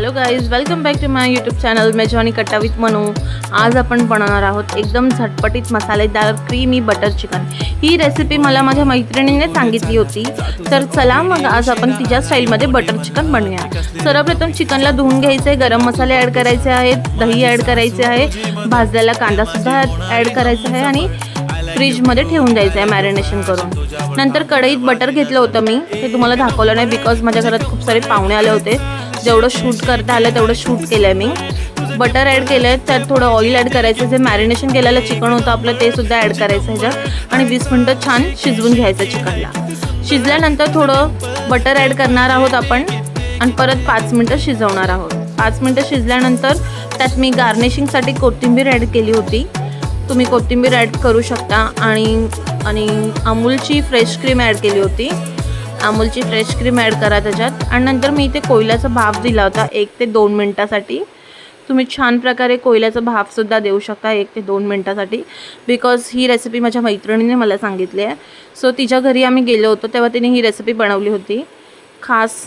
Hello guys, welcome back to my YouTube channel Mejwani Katta with Manu. आज आपण बनवणार आहोत एकदम झटपटीत मसालेदार क्रीमी बटर चिकन। ही रेसिपी मला माझ्या मैत्रिणीने सांगितली होती, तर चला मग आज आपण तिच्या स्टाईलमध्ये बटर चिकन बनवूया। सर्वप्रथम चिकनला धुवून घ्यायचे, गरम मसाले ॲड करायचे आहेत, दही ॲड करायचे आहे, भाजलेला कांदा सुद्धा ॲड करायचा आहे आणि फ्रीजमध्ये ठेवून द्यायचं आहे मॅरिनेशन करून। नंतर कढईत बटर घेतलं होतं मी, ते तुम्हाला दाखवलं नाही बिकॉज माझ्या घरात खूप सारे पाहुणे आले होते। जेवढं शूट करता आलं तेवढं शूट केलं मी। बटर ॲड केलं आहे, त्यात थोडं ऑइल ॲड करायचं, जे मॅरिनेशन केलेलं चिकन होतं आपलं ते सुद्धा ॲड करायचं ह्याच्यात आणि 20 मिनटं छान शिजवून घ्यायचं चिकनला। शिजल्यानंतर थोडं बटर ॲड करणार आहोत आपण आणि परत 5 मिनटं शिजवणार आहोत। 5 मिनटं शिजल्यानंतर त्यात मी गार्निशिंगसाठी कोथिंबीर ॲड केली होती, तुम्ही कोथिंबीर ॲड करू शकता आणि अमूलची फ्रेश क्रीम ॲड केली होती। अमूलची फ्रेश क्रीम ॲड करा त्याच्यात आणि नंतर मी इथे कोयल्याचा भाप दिला होता 1 ते 2 मिनटासाठी। तुम्ही छान प्रकारे कोयल्याचा भापसुद्धा देऊ शकता 1 ते 2 मिनटासाठी, बिकॉज ही रेसिपी माझ्या मैत्रिणीने मला सांगितली आहे। सो तिच्या घरी आम्ही गेलो होतो तेव्हा तिने ही रेसिपी बनवली होती खास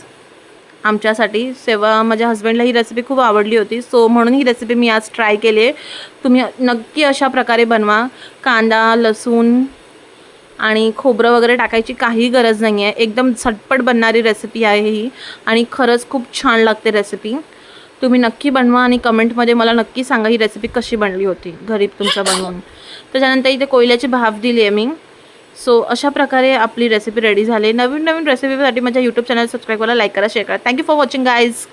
आमच्यासाठी। तेव्हा माझ्या हस्बंडला ही रेसिपी खूप आवडली होती, सो म्हणून ही रेसिपी मी आज ट्राय केली आहे। तुम्ही नक्की अशा प्रकारे बनवा। कांदा, लसूण आणि खोबरं वगैरे टाकायची काही गरज नाही आहे, एकदम झटपट बनणारी रेसिपी आहे ही आणि खरंच खूप छान लागते रेसिपी। तुम्ही नक्की बनवा आणि कमेंटमध्ये मला नक्की सांगा ही रेसिपी कशी बनली होती घरी तुमच्या बनवून। त्याच्यानंतर इथे कोयल्याची भाप दिली आहे मी। सो अशा प्रकारे आपली रेसिपी रेडी झाली। नवीन रेसिपीसाठी माझ्या यूट्यूब चॅनल सबस्क्राईब करा, लाईक करा, शेअर करा। Thank you for watching guys.